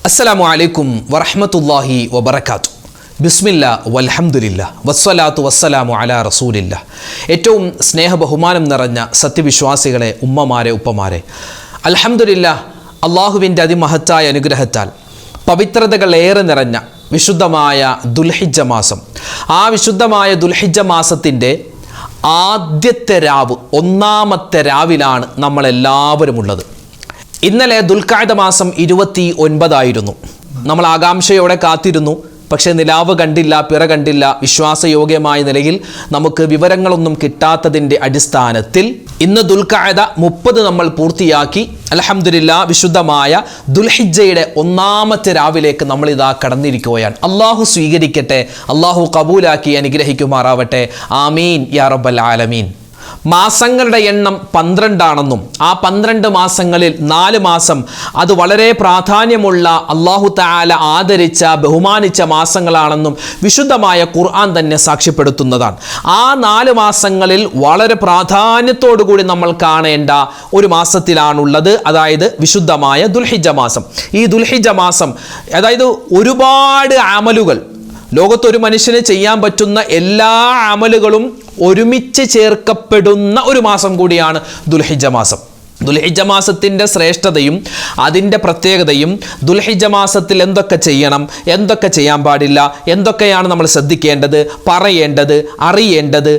അസ്സലാമു അലൈക്കും വറഹ്മത്തുള്ളാഹി വബറകാതുഹു. ബിസ്മില്ലാ വൽഹംദുലില്ലാ വസ്സലാത്തു വസ്സലാമു അലാ റസൂലില്ലാ. ഏറ്റവും സ്നേഹബഹുമാനം നിറഞ്ഞ സത്യവിശ്വാസികളെ, ഉമ്മമാരെ, ഉപ്പമാരെ, അൽഹംദുലില്ലാ, അള്ളാഹുവിൻ്റെ അതിമഹത്തായ അനുഗ്രഹത്താൽ പവിത്രതകൾ ഏറെ നിറഞ്ഞ വിശുദ്ധമായ ദുൽഹിജ്ജ മാസം, ആ വിശുദ്ധമായ ദുൽഹിജ്ജ മാസത്തിൻ്റെ ആദ്യത്തെ രാവ്, ഒന്നാമത്തെ രാവിലാണ് നമ്മളെല്ലാവരും ഉള്ളത്. ഇന്നലെ ദുൽഖഅദ മാസം 29 നമ്മൾ ആകാംക്ഷയോടെ കാത്തിരുന്നു. പക്ഷേ നിലാവ് കണ്ടില്ല, പിറ കണ്ടില്ല. വിശ്വാസയോഗ്യമായ നിലയിൽ നമുക്ക് വിവരങ്ങളൊന്നും കിട്ടാത്തതിൻ്റെ അടിസ്ഥാനത്തിൽ ഇന്ന് ദുൽഖഅദ 30 നമ്മൾ പൂർത്തിയാക്കി. അൽഹംദുലില്ലാ, വിശുദ്ധമായ ദുൽഹിജ്ജയുടെ ഒന്നാമത്തെ രാവിലേക്ക് നമ്മളിതാ കടന്നിരിക്കുകയാണ്. അള്ളാഹു സ്വീകരിക്കട്ടെ, അള്ളാഹു കബൂലാക്കി അനുഗ്രഹിക്കുമാറാവട്ടെ. ആമീൻ യാ റബ്ബൽ ആലമീൻ. മാസങ്ങളുടെ എണ്ണം 12 ആ 12 മാസങ്ങളിൽ 4 മാസം അത് വളരെ പ്രാധാന്യമുള്ള, അല്ലാഹു തആല ആദരിച്ച, ബഹുമാനിച്ച മാസങ്ങളാണെന്നും വിശുദ്ധമായ ഖുർആൻ തന്നെ സാക്ഷ്യപ്പെടുത്തുന്നതാണ്. ആ 4 മാസങ്ങളിൽ വളരെ പ്രാധാന്യത്തോടുകൂടി നമ്മൾ കാണേണ്ട ഒരു മാസത്തിലാണുള്ളത്, അതായത് വിശുദ്ധമായ ദുൽഹിജ്ജ മാസം. ഈ ദുൽഹിജ്ജ മാസം, അതായത് ഒരുപാട് അമലുകൾ, ലോകത്തൊരു മനുഷ്യന് ചെയ്യാൻ പറ്റുന്ന എല്ലാ അമലുകളും ഒരുമിച്ച് ചേർക്കപ്പെടുന്ന ഒരു മാസം കൂടിയാണ് ദുൽഹിജ്ജ മാസം. ദുൽഹിജ്ജ മാസത്തിൻ്റെ ശ്രേഷ്ഠതയും അതിൻ്റെ പ്രത്യേകതയും, ദുൽഹിജ്ജ മാസത്തിൽ എന്തൊക്കെ ചെയ്യണം, എന്തൊക്കെ ചെയ്യാൻ പാടില്ല, എന്തൊക്കെയാണ് നമ്മൾ ശ്രദ്ധിക്കേണ്ടത്, പറയേണ്ടത്, അറിയേണ്ടത്,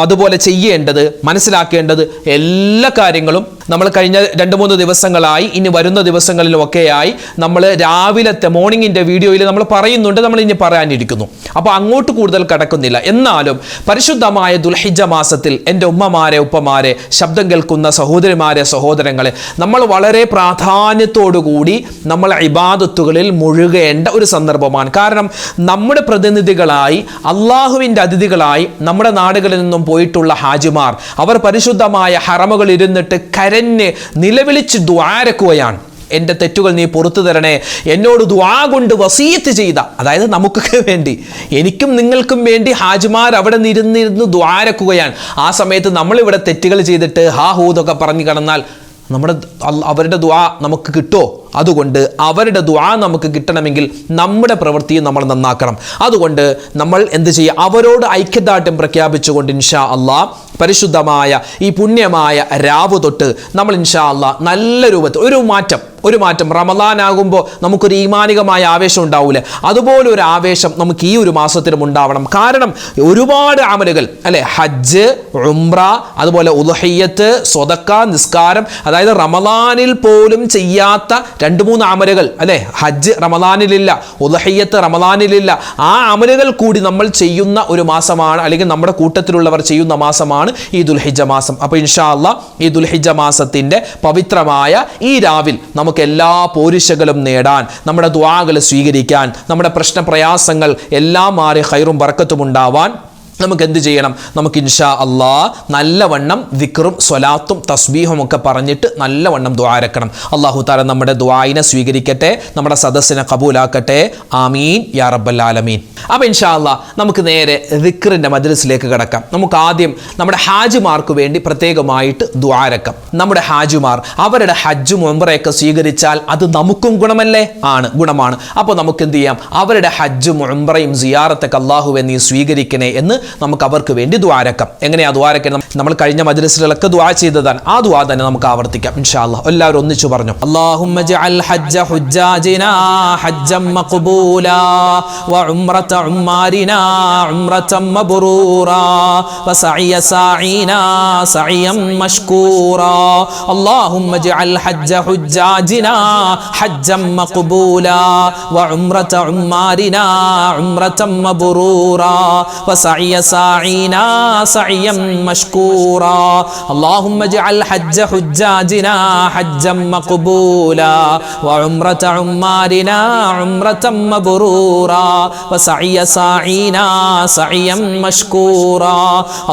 അതുപോലെ ചെയ്യേണ്ടത്, മനസ്സിലാക്കേണ്ടത്, എല്ലാ കാര്യങ്ങളും നമ്മൾ കഴിഞ്ഞ 2-3 ദിവസങ്ങളായി, ഇനി വരുന്ന ദിവസങ്ങളിലുമൊക്കെയായി നമ്മൾ രാവിലത്തെ മോർണിംഗിൻ്റെ വീഡിയോയിൽ നമ്മൾ പറയുന്നുണ്ട്, നമ്മൾ ഇനി പറയാനിരിക്കുന്നു. അപ്പോൾ അങ്ങോട്ട് കൂടുതൽ കടക്കുന്നില്ല. എന്നാലും പരിശുദ്ധമായ ദുൽഹിജ്ജ മാസത്തിൽ എൻ്റെ ഉമ്മമാരെ, ഉപ്പമാരെ, ശബ്ദം കേൾക്കുന്ന സഹോദരിമാരെ, സഹോദരങ്ങളെ, നമ്മൾ വളരെ പ്രാധാന്യത്തോടുകൂടി നമ്മൾ ഇബാദത്തുകളിൽ മുഴുകേണ്ട ഒരു സന്ദർഭമാണ്. കാരണം നമ്മുടെ പ്രതിനിധികളായി, അള്ളാഹുവിൻ്റെ അതിഥികളായി നമ്മുടെ നാടുകളിൽ നിന്നും പോയിട്ടുള്ള ഹാജിമാർ, അവർ പരിശുദ്ധമായ ഹറമുകളിൽ ഇരുന്നിട്ട് കരഞ്ഞ് നിലവിളിച്ച് ദുആരക്കുകയാണ്. എൻ്റെ തെറ്റുകൾ നീ പുറത്തു തരണേ, എന്നോട് ദുആ കൊണ്ട് വസീയത്ത് ചെയ്ത, അതായത് നമുക്കൊക്കെ വേണ്ടി, എനിക്കും നിങ്ങൾക്കും വേണ്ടി ഹാജിമാർ അവിടെ നിന്നിരുന്ന് ദുആരക്കുകയാണ്. ആ സമയത്ത് നമ്മളിവിടെ തെറ്റുകൾ ചെയ്തിട്ട് ഹാ ഹൂതൊക്കെ പറഞ്ഞു കിടന്നാൽ അവരുടെ ദുആ നമുക്ക് കിട്ടുമോ? അതുകൊണ്ട് അവരുടെ ദുആ നമുക്ക് കിട്ടണമെങ്കിൽ നമ്മുടെ പ്രവൃത്തിയും നമ്മൾ നന്നാക്കണം. അതുകൊണ്ട് നമ്മൾ എന്ത് ചെയ്യുക? അവരോട് ഐക്യദാർഢ്യം പ്രഖ്യാപിച്ചുകൊണ്ട് ഇൻഷാ അള്ളാ പരിശുദ്ധമായ ഈ പുണ്യമായ രാവ് തൊട്ട് നമ്മൾ ഇൻഷാ അള്ളാ നല്ല രൂപത്തിൽ ഒരു മാറ്റം റമളാൻ ആകുമ്പോൾ നമുക്കൊരു ഈമാനികമായ ആവേശം ഉണ്ടാവില്ല, അതുപോലെ ഒരു ആവേശം നമുക്ക് ഈ ഒരു മാസത്തിലും ഉണ്ടാവണം. കാരണം ഒരുപാട് അമലുകൾ, അല്ലെ, ഹജ്ജ്, ഉംറ, അതുപോലെ ഉദ്ഹിയ്യത്ത്, സ്വതക്ക, നിസ്കാരം, അതായത് റമളാനിൽ പോലും ചെയ്യാത്ത 2-3 അമലുകൾ, അല്ലെ, ഹജ്ജ് റമളാനിലില്ല, ഉദ്ഹിയ്യത്ത് റമളാനിലില്ല, ആ അമലുകൾ കൂടി നമ്മൾ ചെയ്യുന്ന ഒരു മാസമാണ്, അല്ലെങ്കിൽ നമ്മുടെ കൂട്ടത്തിലുള്ളവർ ചെയ്യുന്ന മാസമാണ് ഈ ദുൽഹിജ്ജ മാസം. അപ്പോൾ ഇൻഷാ അള്ളാ ഈ ദുൽഹിജ്ജ മാസത്തിൻ്റെ പവിത്രമായ ഈ രാവിൽ നമുക്ക് എല്ലാ പോരിശകളും നേടാൻ, നമ്മുടെ ദുആകൾ സ്വീകരിക്കാൻ, നമ്മുടെ പ്രയാസങ്ങൾ എല്ലാം മാറി ഖൈറും ബറക്കത്തും ഉണ്ടാവാൻ നമുക്ക് എന്ത് ചെയ്യണം? നമുക്ക് ഇൻഷാ അള്ളാ നല്ലവണ്ണം ദിക്റും സ്വലാത്തും തസ്ബീഹും ഒക്കെ പറഞ്ഞിട്ട് നല്ലവണ്ണം ദുആരക്കണം. അല്ലാഹു തആല നമ്മുടെ ദുആയിനെ സ്വീകരിക്കട്ടെ, നമ്മുടെ സദസ്സിനെ കബൂലാക്കട്ടെ. ആമീൻ യാ റബ്ബൽ ആലമീൻ. അപ്പോൾ ഇൻഷാ അള്ളാ നമുക്ക് നേരെ ദിക്റിൻ്റെ മജ്ലിസിലേക്ക് കടക്കാം. നമുക്ക് ആദ്യം നമ്മുടെ ഹാജിമാർക്ക് വേണ്ടി പ്രത്യേകമായിട്ട് ദുആരക്കാം. നമ്മുടെ ഹാജിമാർ അവരുടെ ഹജ്ജും ഉംറയൊക്കെ സ്വീകരിച്ചാൽ അത് നമുക്കും ഗുണമല്ലേ? ഗുണമാണ്. അപ്പോൾ നമുക്ക് എന്ത് ചെയ്യാം? അവരുടെ ഹജ്ജും ഉംറയും സിയാറത്തൊക്കെ അല്ലാഹുവേ നീ സ്വീകരിക്കണേ എന്ന് നമുക്ക് അവർക്ക് വേണ്ടി ദുആരക്കാം. എങ്ങനെയാ ദുആരക്കണം? നമ്മൾ കഴിഞ്ഞ മജ്ലിസിലൊക്കെ ദുആ ചെയ്തതാണ്. ആ ദുആ തന്നെ നമുക്ക് ആവർത്തിക്കാം ഇൻഷാ അല്ലാഹ്. എല്ലാവരും ഒന്നിച്ചു പറഞ്ഞു: അല്ലാഹുമ്മ ജഅൽ ഹജ്ജ ഹുജ്ജാജിനാ ഹജ്ജൻ മഖ്ബൂലാ വ ഉംറത ഉമ്മാരിനാ ഉംറതൻ മബ്റൂറാ വ സഅയ സാഇനാ സഅയൻ മഷ്കൂറാ. അല്ലാഹുമ്മ ജഅൽ ഹജ്ജ ഹുജ്ജാജിനാ ഹജ്ജൻ മഖ്ബൂലാ വ ഉംറത ഉമ്മാരിനാ ഉംറതൻ മബ്റൂറാ വ സഅയ سعينا سعيا مشكورا. اللهم اجعل حج حجاجنا حجا مقبولا وعمرة عمارنا عمرة مبرورا وسعي ساعينا سعيا مشكورا.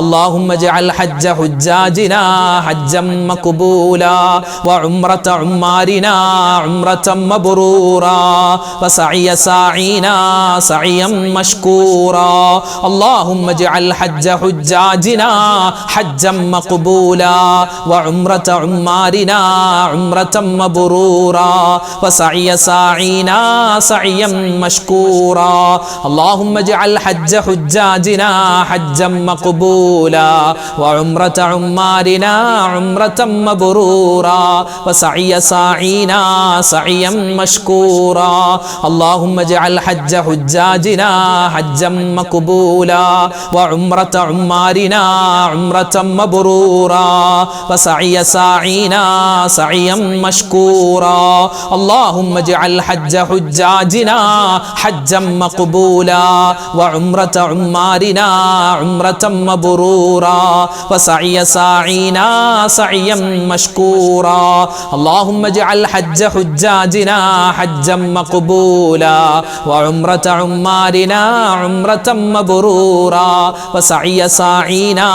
اللهم اجعل حج حجاجنا حجا مقبولا وعمرة عمارنا عمرة مبرورا وسعي ساعينا سعيا مشكورا. اللهم اجعل حج حجاجنا حجا مقبولا وعمرة عمارنا عمرة مبرورا وسعي ساعينا سعيا مشكورا اللهم اجعل حج حجاجنا حجا مقبولا وعمرة عمارنا عمرة مبرورا وسعي ساعينا سعيا مشكورا اللهم اجعل حج حجاجنا حجا مقبولا وعمرة عمارنا عمرة مبرورا وسعي ساعينا سعيا مشكورا اللهم اجعل حج حجاجنا حجا مقبولا وعمرة عمارنا عمرة مبرورا وسعي ساعينا سعيا مشكورا اللهم اجعل حج حجاجنا حجا مقبولا وعمرة عمارنا عمرة مبرورا وسعي ساعينا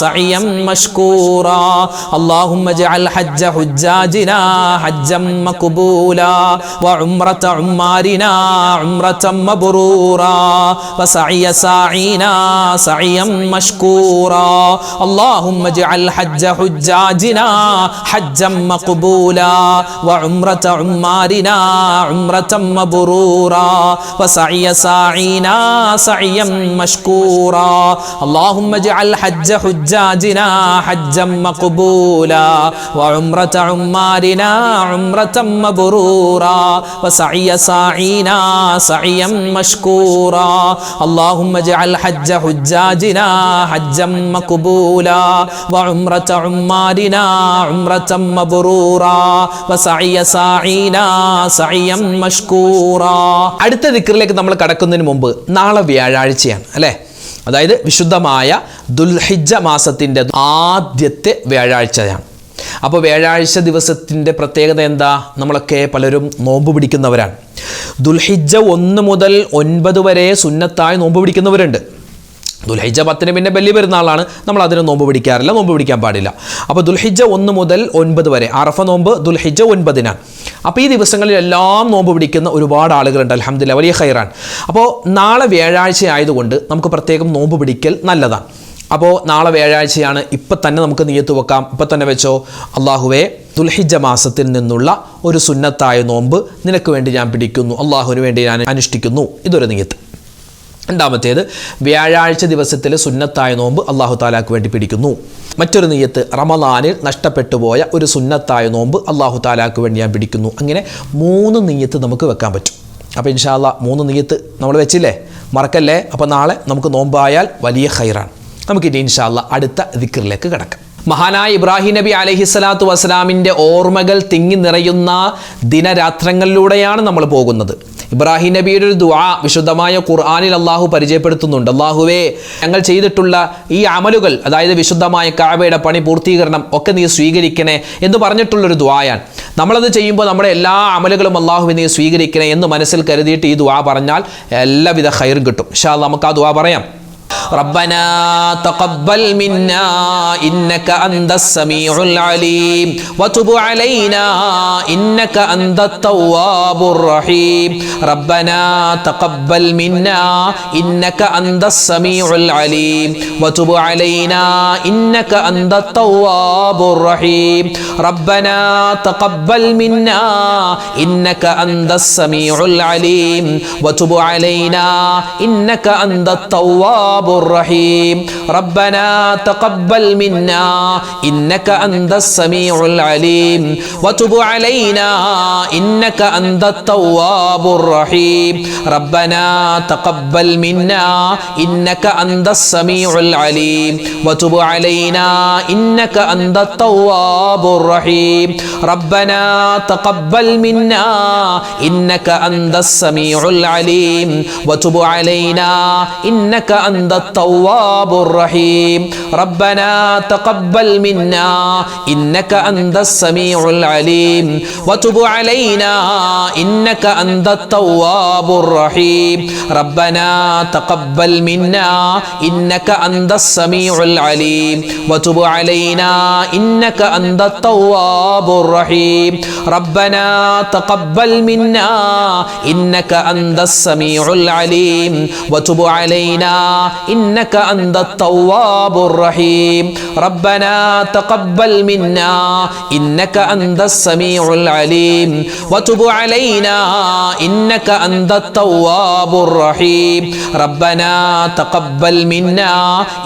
سعيا مشكورا اللهم اجعل حج حجاجنا حجا مقبولا وعمرة عمارنا عمرة مبرورا وسعي ساعينا سعيا مشكورا اللهم اجعل حج حجاجنا حجا مقبولا وعمرة عمارنا عمرة مبرورا وسعي ساعينا سعيا مشكورا اللهم اجعل حج حجاجنا حجا مقبولا وعمرة عمارنا عمرة مبرورا وسعي ساعينا سعيا مشكورا اللهم اجعل حج حجاجنا حجا مقبولا وعمرة عمارنا عمرة مبرورا وسعي ساعينا سعيا مشكورا. അടുത്ത ദിക്റിലേക്ക് നമ്മൾ കടക്കുന്നതിന് മുമ്പ് നാളെ വ്യാഴാഴ്ചയാണ് അല്ലേ? അതായത് വിശുദ്ധമായ ദുൽഹിജ്ജ മാസത്തിൻ്റെ ആദ്യത്തെ വ്യാഴാഴ്ചയാണ്. അപ്പോൾ വ്യാഴാഴ്ച ദിവസത്തിൻ്റെ പ്രത്യേകത എന്താ? നമ്മളൊക്കെ പലരും നോമ്പ് പിടിക്കുന്നവരാണ്. ദുൽഹിജ്ജ 1 മുതൽ 9 വരെ സുന്നത്തായി നോമ്പ് പിടിക്കുന്നവരുണ്ട്. ദുൽഹിജ്ജ 10 പിന്നെ ബലി പെരുന്നാളാണ്, നമ്മൾ അതിന് നോമ്പ് പിടിക്കാറില്ല, നോമ്പ് പിടിക്കാൻ പാടില്ല. അപ്പോൾ ദുൽഹിജ്ജ 1 മുതൽ 9 വരെ, അറഫ നോമ്പ് ദുൽഹിജ്ജ 9-നാണ്. അപ്പോൾ ഈ ദിവസങ്ങളിൽ എല്ലാം നോമ്പ് പിടിക്കുന്ന ഒരുപാട് ആളുകളുണ്ട്. അൽഹംദുലില്ലാഹ്, വലിയ ഖൈറാണ്. അപ്പോൾ നാളെ വ്യാഴാഴ്ച ആയതുകൊണ്ട് നമുക്ക് പ്രത്യേകം നോമ്പ് പിടിക്കൽ നല്ലതാണ്. അപ്പോൾ നാളെ വ്യാഴാഴ്ചയാണ്, ഇപ്പം തന്നെ നമുക്ക് നിയ്യത്ത് വെക്കാം. ഇപ്പം തന്നെ വെച്ചോ, അള്ളാഹുവേ ദുൽഹിജ്ജ മാസത്തിൽ നിന്നുള്ള ഒരു സുന്നത്തായ നോമ്പ് നിനക്ക് വേണ്ടി ഞാൻ പിടിക്കുന്നു, അള്ളാഹുവിന് വേണ്ടി ഞാൻ അനുഷ്ഠിക്കുന്നു. ഇതൊരു നിയ്യത്ത്. രണ്ടാമത്തേത്, വ്യാഴാഴ്ച ദിവസത്തിൽ സുന്നത്തായ നോമ്പ് അള്ളാഹു താലാക്ക് വേണ്ടി പിടിക്കുന്നു. മറ്റൊരു നിയ്യത്ത്, റമളാനിൽ നഷ്ടപ്പെട്ടു പോയ ഒരു സുന്നത്തായ നോമ്പ് അള്ളാഹു താലാക്ക് വേണ്ടി ഞാൻ പിടിക്കുന്നു. അങ്ങനെ 3 നിയ്യത്ത് നമുക്ക് വെക്കാൻ പറ്റും. അപ്പോൾ ഇൻഷാ അല്ലാഹ് 3 നിയ്യത്ത് നമ്മൾ വെച്ചില്ലേ, മറക്കല്ലേ. അപ്പോൾ നാളെ നമുക്ക് നോമ്പായാൽ വലിയ ഖൈറാണ്. നമുക്കിനി ഇൻഷാ അല്ലാഹ് അടുത്ത ദിക്റിലേക്ക് കിടക്കാം. മഹാനായ ഇബ്രാഹിം നബി അലൈഹിസ്സലാത്തു വസ്സലാമിൻ്റെ ഓർമ്മകൾ തിങ്ങി നിറയുന്ന ദിനരാത്രങ്ങളിലൂടെയാണ് നമ്മൾ പോകുന്നത്. ഇബ്രാഹിം നബിയുടെ ഒരു ദുആ വിശുദ്ധമായ ഖുർആനിൽ അള്ളാഹു പരിചയപ്പെടുത്തുന്നുണ്ട്. അള്ളാഹുവേ, ഞങ്ങൾ ചെയ്തിട്ടുള്ള ഈ അമലുകൾ, അതായത് വിശുദ്ധമായ കഅബയുടെ പണി പൂർത്തീകരണം ഒക്കെ നീ സ്വീകരിക്കണേ എന്ന് പറഞ്ഞിട്ടുള്ളൊരു ദുആയാണ്. നമ്മളത് ചെയ്യുമ്പോൾ നമ്മുടെ എല്ലാ അമലുകളും അള്ളാഹുവെ നീ സ്വീകരിക്കണേ എന്ന് മനസ്സിൽ കരുതിയിട്ട് ഈ ദുആ പറഞ്ഞാൽ എല്ലാവിധ ഖൈറും കിട്ടും. ഇൻഷാ അല്ലാഹ് നമുക്ക് ആ ദുആ പറയാം. ربنا تقبل منا إنك أنت السميع العليم وتب علينا إنك أنت التواب الرحيم ربنا تقبل منا إنك أنت السميع العليم وتب علينا إنك أنت التواب الرحيم ربنا تقبل منا إنك أنت السميع العليم وتب علينا إنك أنت التواب الرحيم ربنا تقبل منا إنك أنت السميع العليم وتب علينا إنك أنت التواب الرحيم ربنا تقبل منا إنك أنت السميع العليم وتب علينا إنك أنت التواب الرحيم ربنا تقبل منا إنك أنت السميع العليم وتب علينا إنك أنت التواب الرحيم ربنا تقبل منا إنك أنت السميع العليم وتب علينا إنك أنت التواب الرحيم ربنا تقبل منا إنك أنت السميع العليم وتب علينا إنك أنت التواب الرحيم ربنا تقبل منا إنك أنت السميع العليم وتب علينا إنك أنت التواب الرحيم ربنا تقبل منا إنك أنت السميع العليم وتب علينا إنك أنت التواب الرحيم ربنا تقبل منا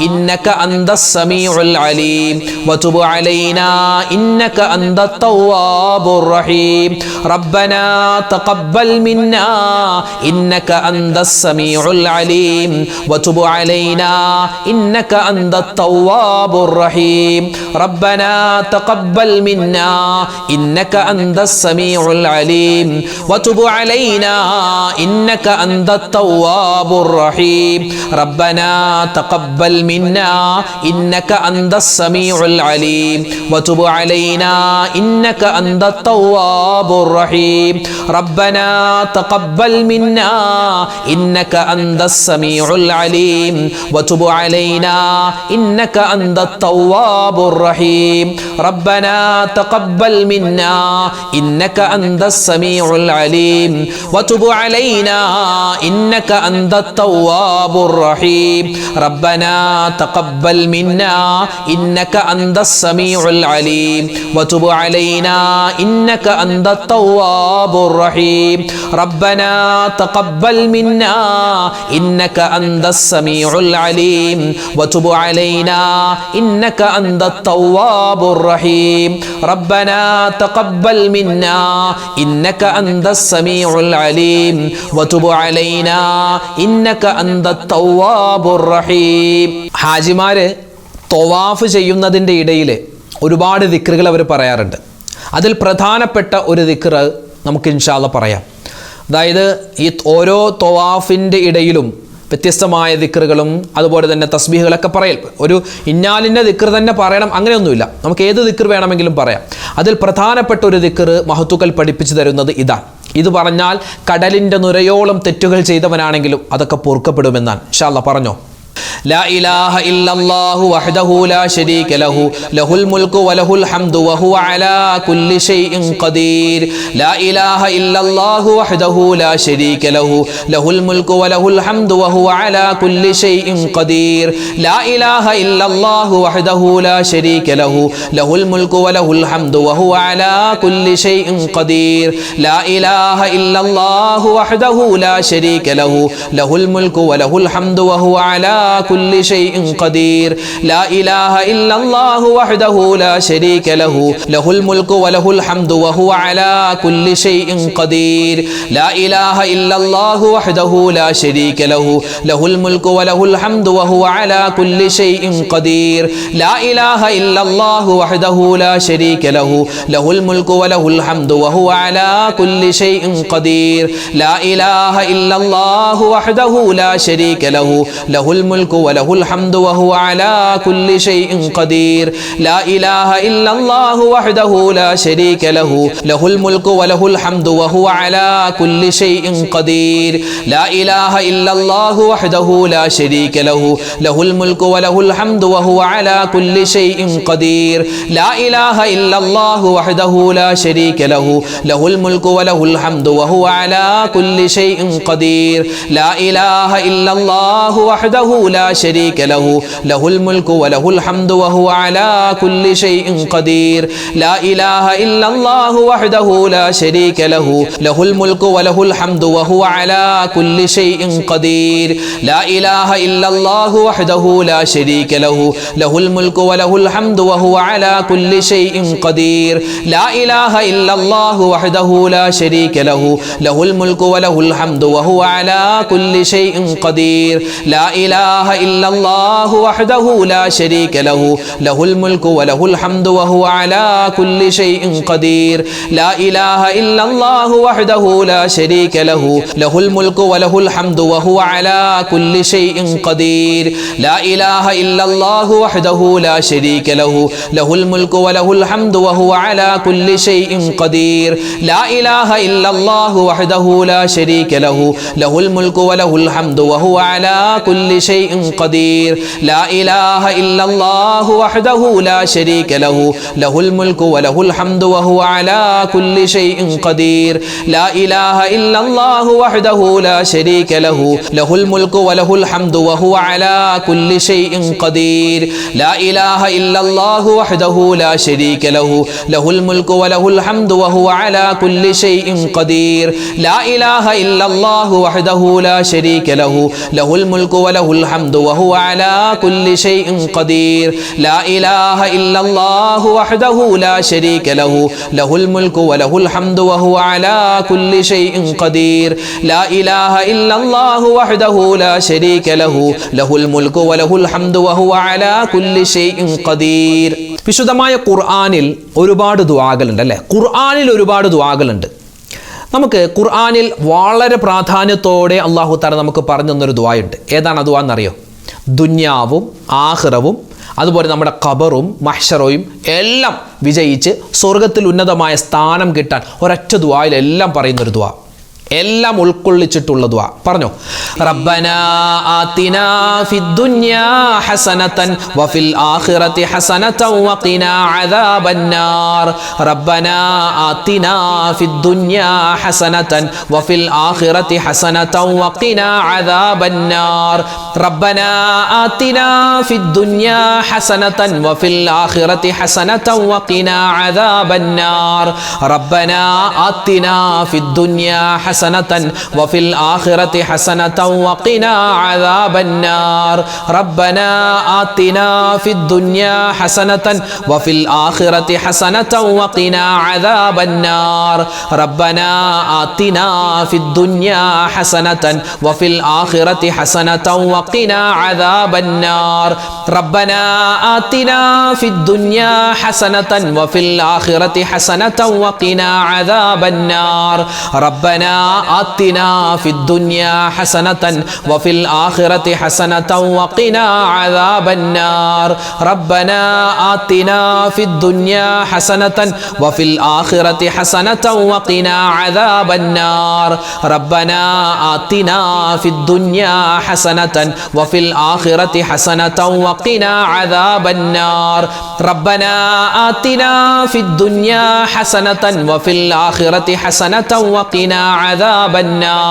إنك أنت السميع العليم وتب علينا إنك أنت التواب الرحيم ربنا تقبل منا إنك أنت السميع العليم وتب علينا إنك أنت التواب الرحيم ربنا تقبل منا إنك أنت السميع العليم وتب علينا إنك أنت التواب الرحيم ربنا تقبل منا إنك أنت السميع العليم وتب علينا إنك أنت التواب الرحيم ربنا تقبل منا إنك أنت السميع العليم وتب علينا إنك أنت التواب الرحيم ربنا تقبل منا إنك أنت السميع العليم وتب علينا إنك أنت التواب الرحيم ربنا تقبل منا إنك أنت السميع العليم وتب علينا إنك أنت التواب الرحيم ربنا تقبل منا إنك أنت السميع العليم وتب علينا إنك أنت التواب الرحيم ربنا تقبل منا إنك أنت السميع العليم وتب علينا إنك أنت التواب الرحيم ഹാജിമാര് തവാഫ് ചെയ്യുന്നതിൻ്റെ ഇടയിൽ ഒരുപാട് ദിക്റുകൾ അവർ പറയാറുണ്ട്. അതിൽ പ്രധാനപ്പെട്ട ഒരു ദിക്ർ നമുക്ക് ഇൻഷാ അല്ലാഹ് പറയാം. അതായത് ഈ ഓരോ തവാഫിൻ്റെ ഇടയിലും വ്യത്യസ്തമായ ദിക്റുകളും അതുപോലെ തന്നെ തസ്ബീഹുകളൊക്കെ പറയൽ. ഒരു ഇന്നാലിൻ്റെ ദിക്ർ തന്നെ പറയണം അങ്ങനെയൊന്നുമില്ല, നമുക്ക് ഏത് ദിക്ർ വേണമെങ്കിലും പറയാം. അതിൽ പ്രധാനപ്പെട്ട ഒരു ദിക്ർ മഹത്തുക്കൾ പഠിപ്പിച്ചു തരുന്നത് ഇതാണ്. ഇത് പറഞ്ഞാൽ കടലിൻ്റെ നുരയോളം തെറ്റുകൾ ചെയ്തവനാണെങ്കിലും അതൊക്കെ പൊറുക്കപ്പെടുമെന്നാണ്. ഇൻഷാ അല്ലാഹ് പറഞ്ഞോ. لا إله إلا الله وحده لا شريك له له الملك وله الحمد وهو على كل شيء قدير لا إله إلا الله وحده لا شريك له له الملك وله الحمد وهو على كل شيء قدير لا إله إلا الله وحده لا شريك له له الملك وله الحمد وهو على كل شيء قدير لا إله إلا الله وحده لا شريك له له الملك وله الحمد وهو على كل شيء قدير لا إله إلا الله وحده لا شريك له له الملك وله الحمد وهو على كل شيء قدير لا إله إلا الله وحده لا شريك له له الملك وله الحمد وهو على كل شيء قدير لا إله إلا الله وحده لا شريك له له الملك وله الحمد وهو على كل شيء قدير لا إله إلا الله وحده لا شريك له له الملك وله الحمد وهو على كل شيء قدير لا إله إلا الله وحده لا شريك له له الملك وله الحمد وهو على كل شيء قدير لا إله إلا الله وحده لا شريك له له الملك وله الحمد وهو على كل شيء قدير لا إله إلا الله وحده لا شريك له له الملك وله الحمد وهو على كل شيء قدير لا إله إلا الله وحده لا شريك له له الملك وله الحمد وهو على كل شيء قدير لا إله إلا الله وحده لا شريك له له الملك وله الحمد وهو على كل شيء قدير لا إله إلا الله وحده لا شريك له له الملك وله الحمد وهو على كل شيء قدير لا إله إلا الله وحده لا شريك له له الملك وله الحمد وهو على كل شيء قدير لا إله إلا الله وحده لا شريك له له الملك وله الحمد وهو على كل شيء قدير لا إله إلا الله وحده لا شريك له له الملك وله الحمد وهو على كل شيء قدير لا إله إلا الله وحده لا شريك له له الملك وله الحمد وهو على كل شيء قدير لا إله إلا الله وحده لا شريك له له الملك وله الحمد وهو على كل شيء قدير لا إله إلا الله وحده لا شريك له له الملك وله الحمد وهو على كل شيء قدير لا إله إلا الله وحده لا شريك له له الملك وله الحمد وهو على كل شيء قدير لا إله إلا الله وحده لا شريك له له الملك وله الحمد وهو على كل شيء قدير لا إله إلا الله وحده لا شريك له له الملك وله الحمد وهو على كل شيء قدير لا إله إلا الله وحده لا شريك له له الملك وله الحمد وهو على كل شيء قدير لا إله إلا الله وحده لا شريك له له الملك وله الحمد وهو على كل شيء قدير വിശുദ്ധമായ ഖുർആനിൽ ഒരുപാട് ദുആകളുണ്ട് അല്ലേ? ഖുർആനിൽ ഒരുപാട് ദുആകളുണ്ട്. നമുക്ക് ഖുർആനിൽ വളരെ പ്രാധാന്യത്തോടെ അല്ലാഹു തആല നമുക്ക് പറഞ്ഞു തന്നൊരു ദുആയുണ്ട്. ഏതാണ് ആ ദുആ എന്നറിയോ? ദുനിയാവും ആഖിറവും അതുപോലെ നമ്മുടെ ഖബറും മഹ്ശറയും എല്ലാം വിജയിച്ച് സ്വർഗത്തിൽ ഉന്നതമായ സ്ഥാനം കിട്ടാൻ ഒരൊറ്റ ദുആയിൽ എല്ലാം പറയുന്നൊരു ദുആ, എല്ലാം ഉൾക്കൊള്ളിച്ചിട്ടുള്ള ദുആ. പറഞ്ഞോ, റബ്ബനാ ആതിനാ ഫിദ്ദുനിയാ ഹസനതൻ വഫിൽ ആഖിറതി ഹസനതൻ വഖിനാ അദാബന്നാർ റബ്ബനാ ആതിനാ ഫിദ്ദുനിയാ ഹസനതൻ വഫിൽ ആഖിറതി ഹസനതൻ വഖിനാ അദാബന്നാർ റബ്ബനാ ആതിനാ ഫിദ്ദുനിയാ ഹസനതൻ വഫിൽ ആഖിറതി ഹസനതൻ വഖിനാ അദാബന്നാർ റബ്ബനാ ആതിനാ ഫിദ്ദുനിയാ حسنة وفي الآخرة حسنة وقنا عذاب النار ربنا آتنا في الدنيا حسنة وفي الآخرة حسنة وقنا عذاب النار ربنا آتنا في الدنيا حسنة وفي الآخرة حسنة وقنا عذاب النار ربنا آتنا في الدنيا حسنة وفي الآخرة حسنة وقنا عذاب النار ربنا آتنا في الدنيا حسنة وفي الآخرة حسنة وقنا عذاب النار ربنا آتنا في الدنيا حسنة وفي الآخرة حسنة وقنا عذاب النار ربنا آتنا في الدنيا حسنة وفي الآخرة حسنة وقنا عذاب النار ربنا آتنا في الدنيا حسنة وفي الآخرة حسنة وقنا عذاب النار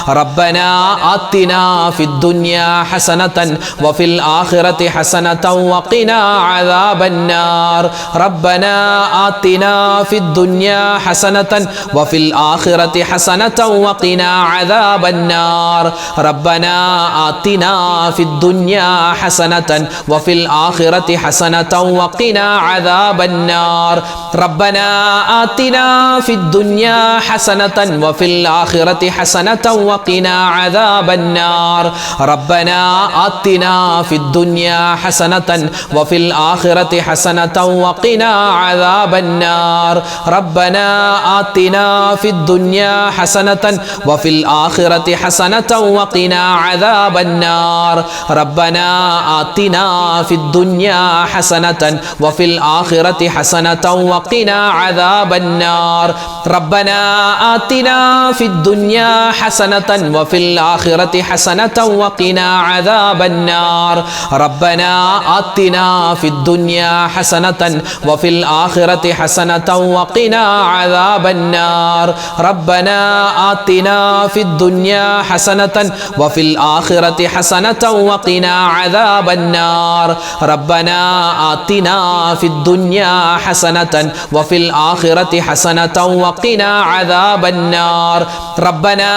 ربنا آتنا في الدنيا حسنة وفي الآخرة حسنة وقنا عذاب النار ربنا آتنا في الدنيا حسنة وفي الآخرة حسنة وقنا عذاب النار ربنا آتنا في الدنيا حسنة وفي الآخرة حسنة وقنا عذاب النار ربنا آتنا في الدنيا حسنة وفي الآخرة حسنة وقنا عذاب النار ربنا آتنا في الدنيا حسنة وفي الآخرة حسنة وقنا عذاب النار ربنا آتنا في الدنيا حسنة وفي الآخرة حسنة وقنا عذاب النار ربنا آتنا في الدنيا حسنة وفي الآخرة حسنة وقنا عذاب النار ربنا آتنا في الدنيا حسنة وفي الآخرة حسنة وقنا عذاب النار ربنا آتنا في الدنيا حسنة وفي الآخرة حسنة وقنا عذاب النار ربنا آتنا في الدنيا حسنة وفي الآخرة حسنة وقنا عذاب النار ربنا آتنا في الدنيا حسنة وفي الآخرة حسنة وقنا عذاب النار ربنا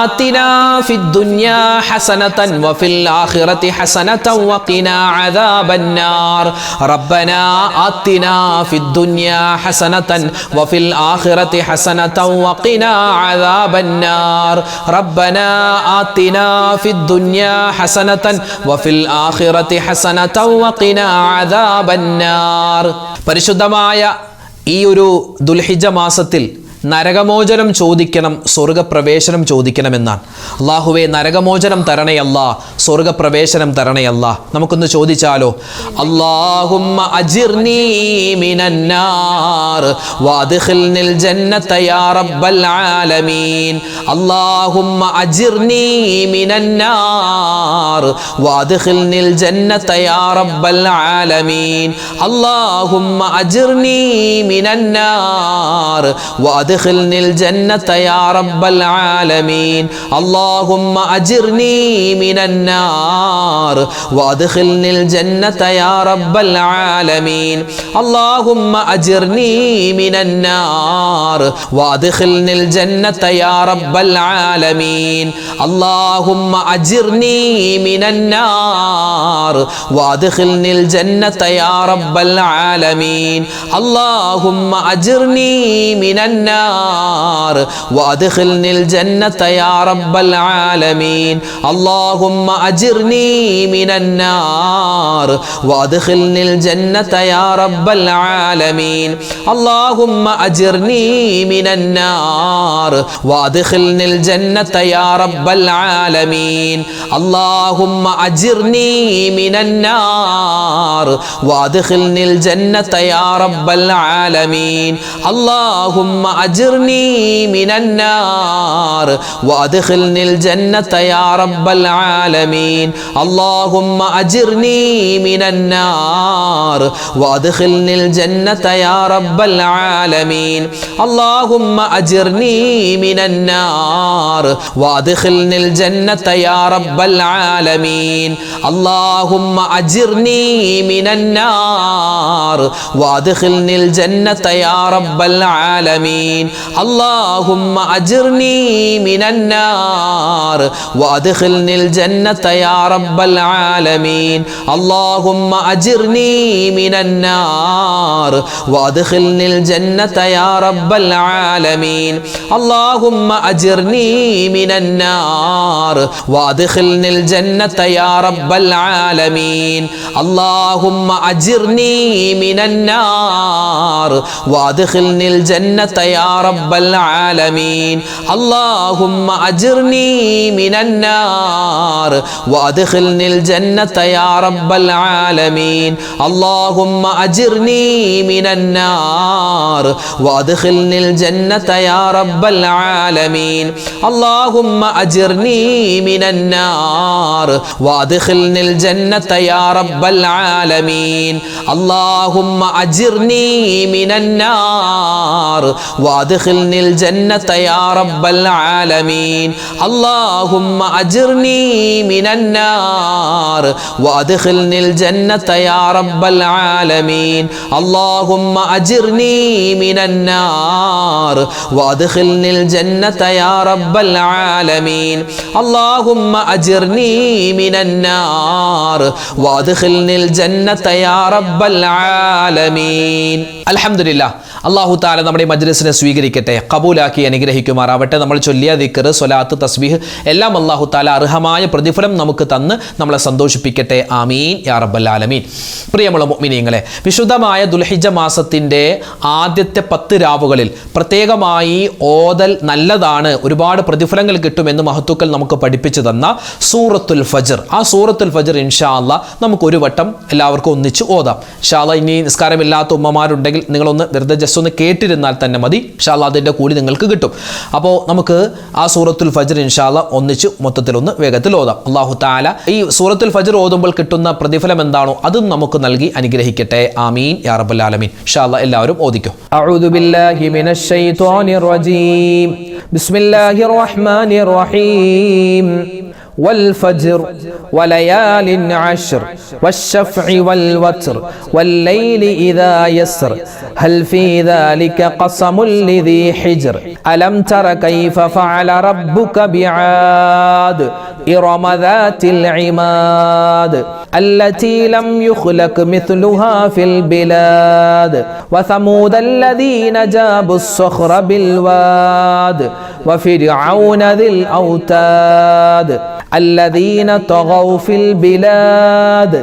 آتنا في الدنيا حسنة وفي الآخرة حسنة وقنا عذاب النار ربنا آتنا في الدنيا حسنة وفي الآخرة حسنة وقنا عذاب النار ربنا آتنا في الدنيا حسنة وفي الآخرة حسنة وقنا عذاب النار പരിശുദ്ധമായ ഈ ഒരു ദുൽഹിജ്ജ മാസത്തിൽ നരകമോചനം ചോദിക്കണം, സ്വർഗപ്രവേശനം ചോദിക്കണമെന്നാണ്. അല്ലാഹുവേ നരകമോചനം തരണയല്ല, സ്വർഗപ്രവേശനം തരണയല്ല. നമുക്കൊന്ന് ചോദിച്ചാലോ? അല്ലാഹുമ്മ അജിർനീ മിനന്നാർ വഅദ്ഖിൽനിൽ ജന്നത യാ റബ്ബൽ ആലമീൻ. അല്ലാഹുമ്മ അജിർനീ മിനന്നാർ വഅദ്ഖിൽനിൽ ജന്നത യാ റബ്ബൽ ആലമീൻ. അല്ലാഹുമ്മ അജിർനീ മിനന്നാർ وأدخلني الجنة يا رب العالمين. اللهم أجرني من النار وأدخلني الجنة يا رب العالمين. اللهم أجرني من النار وأدخلني الجنة يا رب العالمين. اللهم أجرني من النار وأدخلني الجنة يا رب العالمين. اللهم أجرني من النار وأدخلني الجنة يا رب العالمين. اللهم أجرني من النار وأدخلني الجنة يا رب العالمين. اللهم أجرني من النار وأدخلني الجنة يا رب العالمين. اللهم أجرني من النار وأدخلني الجنة يا رب العالمين. اللهم أجرني من النار وأدخلني الجنة يا رب العالمين. اللهم أجرني من النار وأدخلني الجنة يا رب العالمين. اللهم أجرني من النار وأدخلني الجنة يا رب العالمين. اللهم أجرني من النار وأدخلني الجنة يا رب العالمين. اللهم أجرني من النار وأدخلني الجنة يا رب العالمين. اللهم أجرني من النار وأدخلني الجنة يا رب العالمين. اللهم أجرني من النار وأدخلني الجنة يا رب العالمين. اللهم أجرني من النار وأدخلني الجنة يا رب العالمين. اللهم أجرني من النار وأدخلني الجنة يا رب العالمين. اللهم أجرني من النار وأدخلني الجنة يا رب العالمين. اللهم أجرني من النار وأدخلني الجنة يا رب العالمين. اللهم أجرني من النار وأدخلني الجنة يا رب العالمين. اللهم أجرني من النار وأدخلني الجنة يا رب العالمين. اللهم أجرني من النار وأدخلني الجنة يا رب العالمين. اللهم أجرني من النار وأدخلني الجنة يا رب العالمين. الحمد لله. അല്ലാഹു തആല നമ്മുടെ മജ്ലിസിനെ സ്വീകരിക്കട്ടെ, ഖബൂലാക്കി അനുഗ്രഹിക്കുമാറാവട്ടെ. നമ്മൾ ചൊല്ലിയ ദിക്ർ, സ്വലാത്ത്, തസ്ബീഹ് എല്ലാം അല്ലാഹു തആല അർഹമായ പ്രതിഫലം നമുക്ക് തന്ന് നമ്മളെ സന്തോഷിപ്പിക്കട്ടെ. ആമീൻ യാ റബ്ബൽ ആലമീൻ. പ്രിയമുള്ള മുഅ്മിനീങ്ങളെ, വിശുദ്ധമായ ദുൽഹിജ്ജ മാസത്തിൻ്റെ ആദ്യത്തെ 10 രാവുകളിൽ പ്രത്യേകമായി ഓതൽ നല്ലതാണ്, ഒരുപാട് പ്രതിഫലങ്ങൾ കിട്ടുമെന്ന് മഹത്തുക്കൾ നമുക്ക് പഠിപ്പിച്ചു തന്ന സൂറത്തുൽ ഫജ്ർ. ആ സൂറത്തുൽ ഫജ്ർ ഇൻഷാ അല്ലാഹ് നമുക്ക് ഒരു വട്ടം എല്ലാവർക്കും ഒന്നിച്ച് ഓതാം. ഇൻഷാ അല്ലാഹ് ഇനി നിസ്കാരമില്ലാത്ത ഉമ്മമാരുണ്ടെങ്കിൽ നിങ്ങളൊന്ന് വെറുതെ ജസ്റ്റ് ഒന്ന് കേട്ടിരുന്നാൽ തന്നെ മതി. ഇൻഷാ അല്ലാഹ് അതിൻ്റെ കൂടി നിങ്ങൾക്ക് കിട്ടും. അപ്പോൾ നമുക്ക് ആ സൂറത്തുൽ ഫജ്ർ ഇൻഷാ അല്ലാഹ് ഒന്നിച്ച് മൊത്തത്തിലൊന്ന് വേഗത്തിൽ ഓതാം. അല്ലാഹു തആല ഈ സൂറത്തുൽ ഫജ്ർ ഓതുമ്പോൾ കിട്ടുന്ന പ്രതിഫലം എന്താണോ അതും നമുക്ക് നൽകി അനുഗ്രഹിക്കട്ടെ. ആമീൻ യാ റബ്ബൽ ആലമീൻ. ഇൻഷാ അല്ലാഹ് എല്ലാവരും ഓദിക്കോ. അഊദു ബില്ലാഹി മിനശ് ശൈത്വാനിർ റജീം. ബിസ്മില്ലാഹിർ റഹ്മാനിർ റഹീം. والفجر وليال عشر والشفع والوتر والليل إذا يسر هل في ذلك قسم لذي حجر ألم تر كيف فعل ربك بعاد إرم ذات العماد التي لم يخلق مثلها في البلاد وثمود الذين جابوا الصخر بالواد وفرعون ذي الأوتاد الذين طغوا في البلاد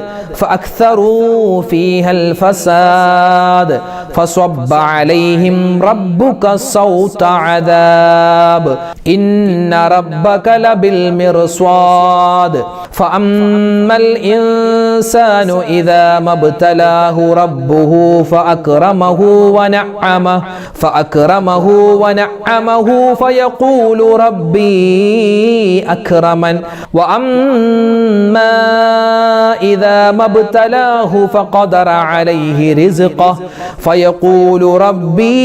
فأكثروا فيها الفساد فصب عليهم ربك صوت عذاب إن ربك لبالمرصاد فأما الإنسان إذا ما ابتلاه ربه فأكرمه ونعمه فيقول ربي أكرمن وأما إذا ما ابتلاه فقدر عليه رزقه فيقول ربي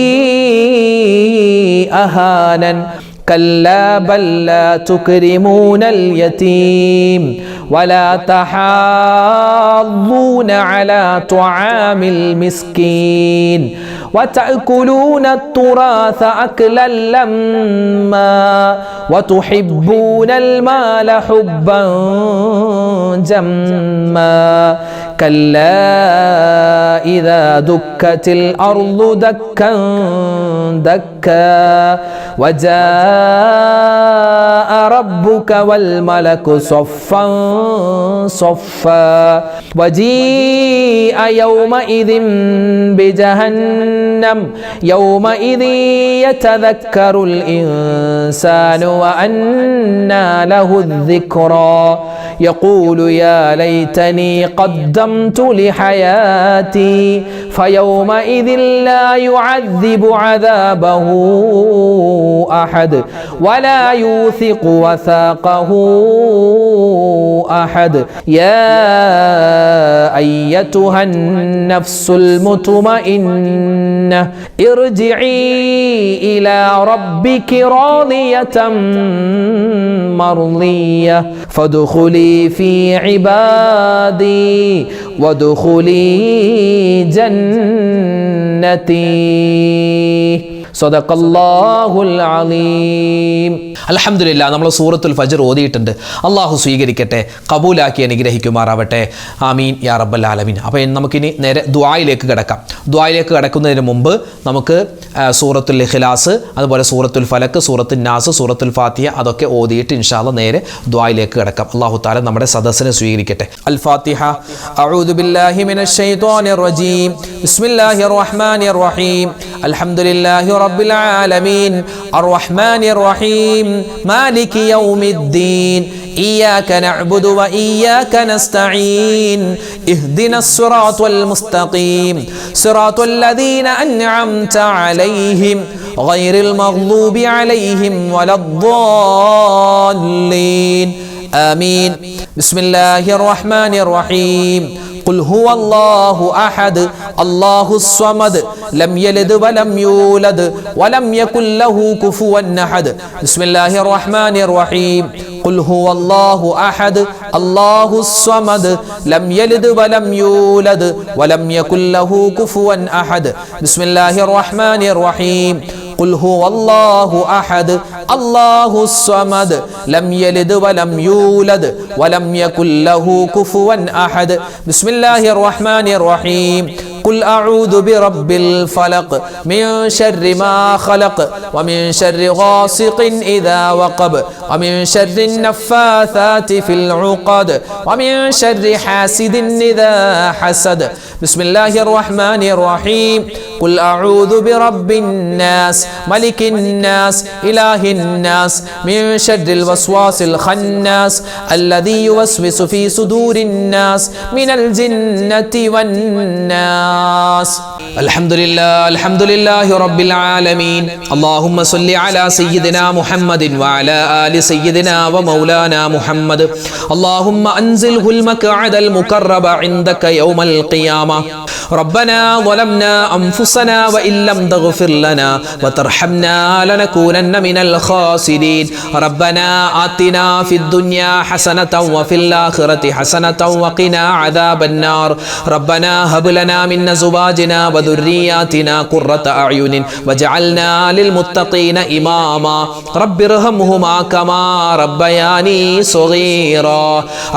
أهانن كلا بل لا تكرمون اليتيم ولا تحاضون على طعام المسكين وتأكلون التراث أكلا لما وتحبون المال حبا جما كلا إذا دكت الأرض دكا دكا وجاء ربك والملك صفا صفا وجيء يومئذ بجهنم يومئذ يتذكر الإنسان وأنى له الذكرى يقول يا ليتني قدمت لحياتي فيومئذ لا يعذب عذابه أحد ولا يوثق وثاقه أحد يا أيتها النفس المطمئنة ارجعي إلى ربك راضية مرضية فادخلي في عبادي وادخلي جنتي സദഖല്ലാഹുൽ അലീം. അൽഹംദുലില്ലാ, നമ്മൾ സൂറത്തുൽ ഫജ്ർ ഓതിയിട്ടുണ്ട്. അള്ളാഹു സ്വീകരിക്കട്ടെ, കബൂലാക്കി അനുഗ്രഹിക്കുമാറാവട്ടെ. ആമീൻ യാ റബ്ബൽ ആലമീൻ. അപ്പോൾ നമുക്കിനി നേരെ ദുആയിലേക്ക് കിടക്കാം. ദുആയിലേക്ക് കിടക്കുന്നതിന് മുമ്പ് നമുക്ക് സൂറത്തുൽ ഇഖ്ലാസ്, അതുപോലെ സൂറത്തുൽ ഫലക്ക്, സൂറത്തുൽ നാസ്, സൂറത്തുൽ ഫാത്തിഹ അതൊക്കെ ഓതിയിട്ട് ഇൻഷാ അല്ലാഹ് നേരെ ദുആയിലേക്ക് കിടക്കാം. അല്ലാഹു തആല നമ്മുടെ സദസ്സിനെ സ്വീകരിക്കട്ടെ. അൽ ഫാത്തിഹ. അഊദു ബില്ലാഹി മിനശ് ശൈത്വാനിർ റജീം. ബിസ്മില്ലാഹിർ റഹ്മാനിർ റഹീം. അൽഹംദുലില്ലാഹി റബ്ബിൽ ആലമീൻ അർറഹ്മാനിർ റഹീം മാലികി യൗമിദ്ദീൻ إياك نعبد وإياك نستعين اهدنا الصراط المستقيم صراط الذين أنعمت عليهم غير المغضوب عليهم ولا الضالين آمين بسم الله الرحمن الرحيم قل هو الله أحد الله الصمد لم يلد ولم يولد ولم يكن له كفوا أحد بسم الله الرحمن الرحيم قل هو الله أحد الله الصمد لم يلد ولم يولد ولم يكن له كفوا أحد بسم الله الرحمن الرحيم قل هو الله أحد الله الصمد لم يلد ولم يولد ولم يكن له كفوا أحد بسم الله الرحمن الرحيم قل أعوذ برب الفلق من شر ما خلق ومن شر غاسق إذا وقب ومن شر النفاثات في العقد ومن شر حاسد إذا حسد بسم الله الرحمن الرحيم قل أعوذ برب الناس ملك الناس إله الناس من شر الوسواس الخناس الذي يوسوس في صدور الناس من الجنة والناس الحمد لله رب العالمين اللهم صل على سيدنا محمد وعلى آل سيدنا ومولانا محمد اللهم أنزله المقعد المقرب عندك يوم القيامة ربنا ظلمنا أنفسنا وإن لم تغفر لنا وترحمنا لنكونن من الخاسرين ربنا آتنا في الدنيا حسنة وفي الآخرة حسنة وقنا عذاب النار ربنا هب لنا من أزواجنا وذرياتنا قرة أعين وجعلنا للمتقين إماما رب ارحمهما كما ربياني صغيرا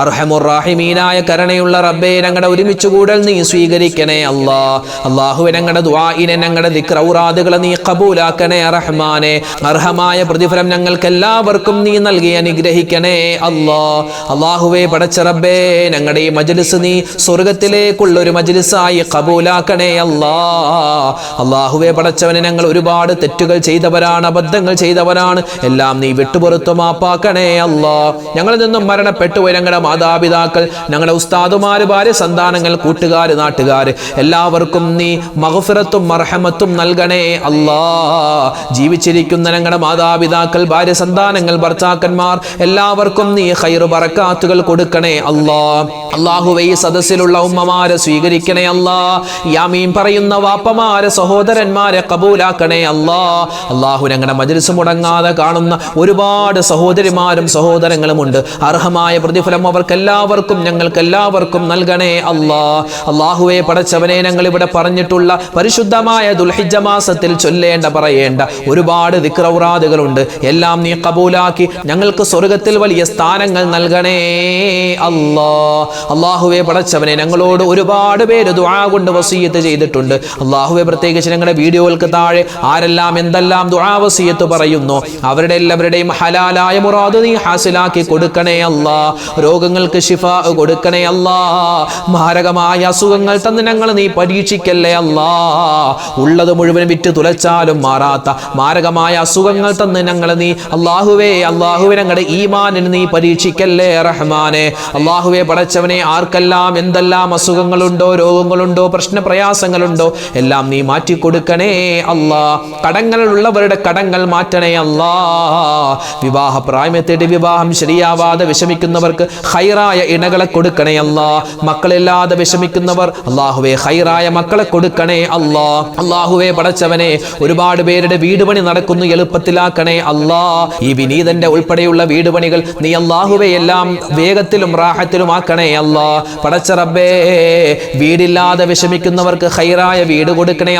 أرحم الراحمين ആയ കരുണയുള്ള റബ്ബേ, ഞങ്ങളുടെ ഒരുമിച്ച് കൂടൽ നീ സ്വീകരിക്കണേ അല്ലാഹ്. അല്ലാഹുവേ, ഞങ്ങളുടെ ദുആ ദുആഇനെ ഞങ്ങളുടെ ദിക്ർ ഔറാദുകളെ നീ ഖബൂലാക്കണേ റഹ്മാനെ. അർഹമായ പ്രതിഫലം ഞങ്ങൾക്ക് എല്ലാവർക്കും നീ നൽകി അനുഗ്രഹിക്കണേ അല്ലാഹുവേ പടച്ച റബ്ബേ, ഞങ്ങളുടെ ഈ മജ്ലിസ് നീ സ്വർഗ്ഗത്തിലേക്കുള്ള ഒരു മജ്ലിസായി ഖബൂലാക്കണേ അല്ലാഹുവേ പടച്ചവനെ, ഞങ്ങൾ ഒരുപാട് തെറ്റുകൾ ചെയ്തവരാണ്, അബദ്ധങ്ങൾ ചെയ്തവരാണ്. എല്ലാം നീ വിട്ടുപുറത്തു മാപ്പാക്കണേ ഞങ്ങളിൽ നിന്നും മരണപ്പെട്ടുപോയി ഞങ്ങളുടെ മാതാപിതാക്കൾ, ഞങ്ങളുടെ ഉസ്താദുമാര്, ഭാര്യ, സന്താനങ്ങൾ, കൂട്ടുകാര്, നാട്ടുകാര് എല്ലാവർക്കും നീ മഗ്ഫിറത്തും മർഹമത്തും നൽകണേ ജീവിച്ചിരിക്കുന്ന ഞങ്ങളുടെ മാതാപിതാക്കൾ, ഭാര്യ, സന്താനങ്ങൾ, ഭർത്താക്കന്മാർ എല്ലാവർക്കും നീ ഖൈർ ബറകാത്തുകൾ കൊടുക്കണേ അല്ലാഹുവേ, ഈ സദസ്സിലുള്ള ഉമ്മമാരെ സ്വീകരിക്കണേ യാമീൻ പറയുന്ന വാപ്പമാരെ, സഹോദരന്മാരെ കബൂലാക്കണേ അല്ലാഹു. ഞങ്ങളുടെ മജ്ലിസ് മുടങ്ങാതെ കാണുന്ന ഒരുപാട് സഹോദരിമാരും സഹോദരങ്ങളും ഉണ്ട്. അർഹമായ പ്രതിഫലം അവർക്കെല്ലാവർക്കും ഞങ്ങൾക്കെല്ലാവർക്കും നൽകണേ അല്ലാഹുവേ പടച്ചവനെ, ഞങ്ങൾ ഇവിടെ പറഞ്ഞിട്ടുള്ള പരിശുദ്ധമായ ദുൽഹിജ്ജ മാസത്തിൽ ചൊല്ലേണ്ട പറയേണ്ട ഒരുപാട് ദിക്ർ ഔറാദുകളുണ്ട്. എല്ലാം നീ കബൂലാക്കി ഞങ്ങൾക്ക് സ്വർഗ്ഗത്തിൽ വലിയ സ്ഥാനങ്ങൾ നൽകണേ അല്ലാഹുവേ പടച്ചവനെ, ഞങ്ങളോട് ഒരുപാട് പേര് ദുആ കൊണ്ട് വസിയ്യത്ത് ചെയ്തിട്ടുണ്ട്. അല്ലാഹുവേ, പ്രത്യേകിച്ച് ഞങ്ങളുടെ വീഡിയോകൾക്ക് താഴെ ആരെല്ലാം എന്തെല്ലാം ദുആ വസിയ്യത്ത് പറയുന്നു അവരുടെ എല്ലാവരുടെയും ഹലാലായ മുറാദ് നീ ഹാസിലാക്കി കൊടുക്കണേ രോഗങ്ങൾക്ക് ശിഫാ കൊടുക്കണേ മാരകമായ അസുഖങ്ങൾ തന്ന് ഞങ്ങൾ നീ പരീക്ഷിക്കല്ലേ ഉള്ളത് മുഴുവൻ വിറ്റ് തുലച്ചാലും മാറാത്ത മാരകമായ അസുഖങ്ങൾ തന്ന് ഞങ്ങൾ നീ അല്ലാഹുവേ ഞങ്ങളുടെ ഈമാനിന് നീ പരീക്ഷിക്കല്ലേ റഹ്മാനെ. അല്ലാഹുവേ പടച്ചവനെ, ആർക്കെല്ലാം എന്തെല്ലാം അസുഖങ്ങളുണ്ടോ, രോഗങ്ങളുണ്ടോ, പ്രയാസങ്ങളുണ്ടോ എല്ലാം നീ മാറ്റിക്കൊടുക്കണേ കടങ്ങളുള്ളവരുടെ കടങ്ങൾ മാറ്റണേ വിവാഹ പ്രായമെത്തിയിട്ട് വിവാഹം ശരിയാവാതെ വിഷമിക്കുന്നവർക്ക് ഖൈറായ ഇണകളെ കൊടുക്കണേ മക്കളില്ലാതെ വിഷമിക്കുന്നവർ അല്ലാഹുവേ ഖൈറായ മക്കളെ കൊടുക്കണേ അല്ലാഹുവേ പടച്ചവനെ, ഒരുപാട് പേരുടെ വീട് പണി നടക്കുന്നു, എളുപ്പത്തിലാക്കണേ ഈ വിനീതന്റെ ഉൾപ്പെടെയുള്ള വീട് പണികൾ നീ അല്ലാഹുവേ എല്ലാം വേഗത്തിലും റാഹത്തിലും ആക്കണേ പടച്ച റബ്ബേ, വീടില്ലാതെ വിഷമിക്കുന്നവർക്ക് ഖൈറായ വീട് കൊടുക്കണേ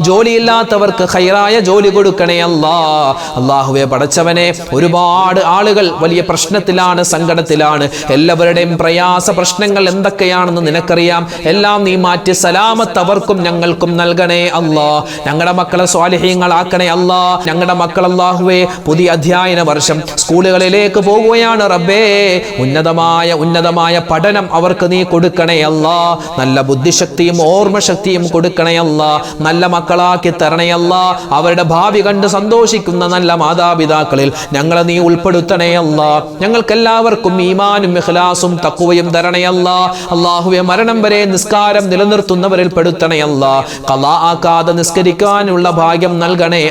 ജോലിയില്ലാത്തവർക്ക് ഖൈറായ ജോലി കൊടുക്കണേ അല്ലാഹുവേ പടച്ചവനെ, ഒരുപാട് ആളുകൾ വലിയ പ്രശ്നത്തിലാണ്, സങ്കടത്തിലാണ്. എല്ലാവരുടെയും പ്രയാസ പ്രശ്നങ്ങൾ എന്തൊക്കെയാണെന്ന് നിനക്കറിയാം. എല്ലാം നീ മാറ്റി സലാമത്ത് അവർക്കും ഞങ്ങൾക്കും നൽകണേ ഞങ്ങളുടെ മക്കളെ സ്വാലിഹീങ്ങളാക്കണേ ഞങ്ങളുടെ മക്കൾ അല്ലാഹുവേ പുതിയ അധ്യയന വർഷം സ്കൂളുകളിലേക്ക് പോകുകയാണ് റബ്ബേ. ഉന്നതമായ പഠനം അവർക്ക് നീ കൊടുക്കണേ നല്ല ബുദ്ധിശക്തിയും ഓർമ്മശക്തിയും കൊടുക്കണേ നല്ല മക്കളാക്കി തരണേ അവരുടെ ഭാവി കണ്ട് സന്തോഷിക്കുന്ന നല്ല മാതാപിതാക്കളിൽ ഞങ്ങളെ നീ ഉൾപ്പെടുത്തണേ ഞങ്ങൾക്കെല്ലാവർക്കും ഈമാനും ഇഖ്ലാസും തഖ്വയും തരണേ അല്ലാഹുവേ, മരണം വരെ നിസ്കാരം നിലനിർത്തുന്നവരിൽ പെടുത്തണേ ഖളാ ആക്കാതെ നിസ്കരിക്കാനുള്ള ഭാഗ്യം നൽകണേ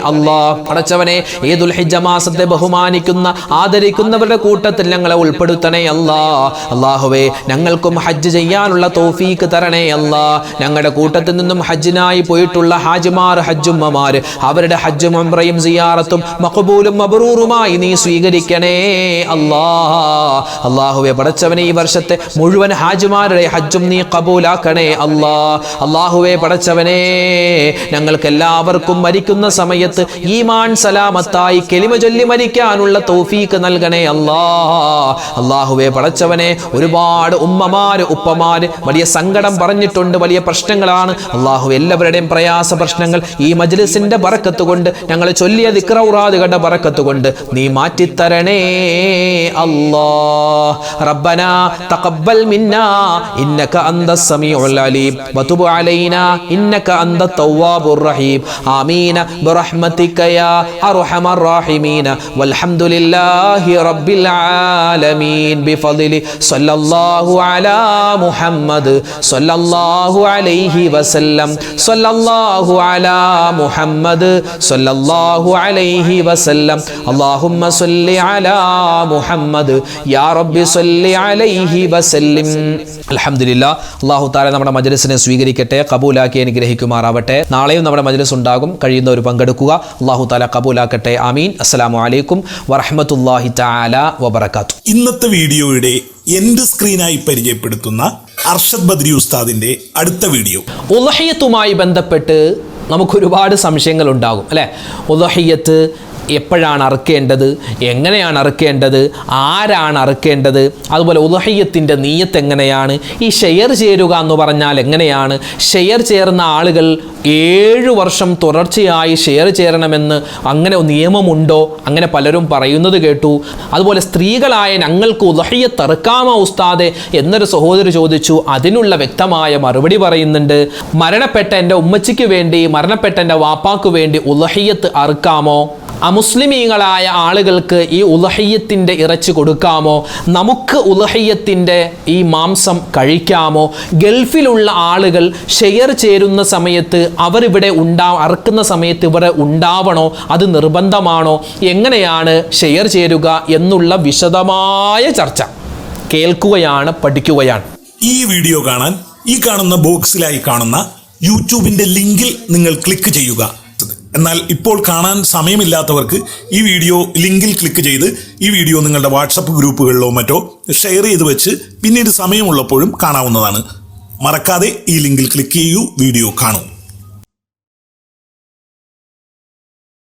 പടച്ചവനെ, ഈ ദുൽഹിജ്ജ മാസത്തെ ബഹുമാനിക്കുന്ന ആദരിക്കുന്നവരുടെ കൂട്ടത്തിൽ ഞങ്ങളെ ഉൾപ്പെടുത്തണേ അല്ലാഹുവേ, ഞങ്ങൾക്കും ഹജ്ജ് ചെയ്യാനുള്ള തൗഫീക്ക് തരണേ ഞങ്ങളുടെ കൂട്ടത്തിൽ നിന്നും ഹജ്ജിനായി പോയിട്ടുള്ള ഹാജിമാർ, ഹജ്ജുമ്മമാര് അവരുടെ ഹജ്ജും ഉംറയും സിയാറത്തും മഖബൂലും മബ്റൂറുമായി നീ സ്വീകരിക്കണേ അല്ലാഹുവേ പടച്ചവനെ, ഈ വർഷത്തെ മുഴുവൻ ഹാജിമാരുടെ ഹജ്ജും നീ ഖബൂലാക്കണേ അല്ലാഹുവേ പടച്ചവനെ, ഞങ്ങൾക്ക് എല്ലാവർക്കും മരിക്കുന്ന സമയത്ത് ഈമാൻ സലാമത്തായി കലിമ ചൊല്ലി മരിക്കാനുള്ള തൗഫീക്ക് നൽകണേ അല്ലാഹുവേ പടച്ചവനെ, ഒരുപാട് ഉമ്മമാര് ഉപ്പമാര് വലിയ സങ്കടം പറഞ്ഞിട്ടുണ്ട്, വലിയ പ്രശ്നങ്ങളാണ് അല്ലാഹു. എല്ലാവരുടെയും പ്രയാസ പ്രശ്നങ്ങൾ ഈ മജ്ലിസിന്റെ ബറക്കത്ത് കൊണ്ട്, ഞങ്ങൾ ചൊല്ലിയ ദിക്ർ ഔറാദുകളുടെ ബറക്കത്ത് കൊണ്ട് നീ മാറ്റിത്തരണേ റബ്ബനാ തഖബ്ബൽ മിന്നാ ഇന്നക അന്തസ് സമീഉൽ അലീം വതുബ് അലൈനാ ഇന്നക അന്തത് തവ്വാബുർ റഹീം ആമീൻ ബിറഹ്മതിക യാ അർഹമർ റഹീമീൻ വൽഹംദുലില്ലാഹി റബ്ബിൽ ആലമീൻ ബിഫദ്ലി സല്ലല്ലാഹു അലാ മുഹമ്മദ് സല്ലല്ലാഹു അലൈഹി വസല്ലം സല്ലല്ലാഹു അലാ മുഹമ്മദ് സല്ലല്ലാഹു അലൈഹി വസല്ലം അല്ലാഹുമ്മ സല്ലി അലാ മുഹമ്മദ് യാ റബ്ബി സല്ലി അലൈഹി വസല്ലം. അൽഹംദുലില്ലാഹ്, അല്ലാഹു തആല നമ്മുടെ മജ്ലിസിനെ സ്വീകരിക്കട്ടെ, ഖബൂലാക്കി അനുഗ്രഹിക്കുമാറാവട്ടെ. നാളെയും നമ്മുടെ മജ്ലിസ് ഉണ്ടാകും, കഴിയുന്നവർ പങ്കെടുക്കുക. അല്ലാഹു തആല ഖബൂലാക്കട്ടെ. ആമീൻ. അസ്സലാമു അലൈക്കും വറഹ്മത്തുള്ളാഹി തആല വബറകാതുഹു. ഇന്നത്തെ വീഡിയോയുടെ എൻഡ് സ്ക്രീനായി പരിചയപ്പെടുത്തുന്ന അർഷദ് ബദ്രി ഉസ്താദിന്റെ അടുത്ത വീഡിയോ. ഉളഹിയത്തുമായി ബന്ധപ്പെട്ട് നമുക്കൊരുപാട് സംശയങ്ങൾ ഉണ്ടാകും അല്ലേ? ഉളഹിയത്ത് എപ്പോഴാണ് അറുക്കേണ്ടത്, എങ്ങനെയാണ് അറുക്കേണ്ടത്, ആരാണ് അറുക്കേണ്ടത്, അതുപോലെ ഉദ്ഹിയ്യത്തിൻ്റെ നീയത്ത് എങ്ങനെയാണ്, ഈ ഷെയർ ചേരുക എന്ന് പറഞ്ഞാൽ എങ്ങനെയാണ്, ഷെയർ ചേർന്ന ആളുകൾ 7 വർഷം തുടർച്ചയായി ഷെയർ ചേരണമെന്ന് അങ്ങനെ നിയമമുണ്ടോ, അങ്ങനെ പലരും പറയുന്നത് കേട്ടു. അതുപോലെ സ്ത്രീകളായ ഞങ്ങൾക്ക് ഉദ്ഹിയ്യത്ത് അറുക്കാമോ ഉസ്താദെ എന്നൊരു സഹോദരി ചോദിച്ചു. അതിനുള്ള വ്യക്തമായ മറുപടി പറയുന്നുണ്ട്. മരണപ്പെട്ട എൻ്റെ ഉമ്മച്ചിക്ക് വേണ്ടി, മരണപ്പെട്ട എൻ്റെ വാപ്പാക്ക് വേണ്ടി ഉദ്ഹിയ്യത്ത് അറുക്കാമോ? അമുസ്ലിമീങ്ങളായ ആളുകൾക്ക് ഈ ഉദ്ഹിയ്യത്തിൻ്റെ ഇറച്ചി കൊടുക്കാമോ? നമുക്ക് ഉദ്ഹിയ്യത്തിൻ്റെ ഈ മാംസം കഴിക്കാമോ? ഗൾഫിലുള്ള ആളുകൾ ഷെയർ ചേരുന്ന സമയത്ത് അവരിവിടെ അറുക്കുന്ന സമയത്ത് ഇവിടെ ഉണ്ടാവണോ? അത് നിർബന്ധമാണോ? എങ്ങനെയാണ് ഷെയർ ചേരുക എന്നുള്ള വിശദമായ ചർച്ച കേൾക്കുകയാണ്, പഠിക്കുകയാണ്. ഈ വീഡിയോ കാണാൻ ഈ കാണുന്ന ബോക്സിലായി കാണുന്ന യൂട്യൂബിന്റെ ലിങ്കിൽ നിങ്ങൾ ക്ലിക്ക് ചെയ്യുക. എന്നാൽ ഇപ്പോൾ കാണാൻ സമയമില്ലാത്തവർക്ക് ഈ വീഡിയോ ലിങ്കിൽ ക്ലിക്ക് ചെയ്ത് ഈ വീഡിയോ നിങ്ങളുടെ വാട്സപ്പ് ഗ്രൂപ്പുകളിലോ മറ്റോ ഷെയർ ചെയ്ത് വെച്ച് പിന്നീട് സമയമുള്ളപ്പോഴും കാണാവുന്നതാണ്. മറക്കാതെ ഈ ലിങ്കിൽ ക്ലിക്ക് ചെയ്യൂ, വീഡിയോ കാണൂ.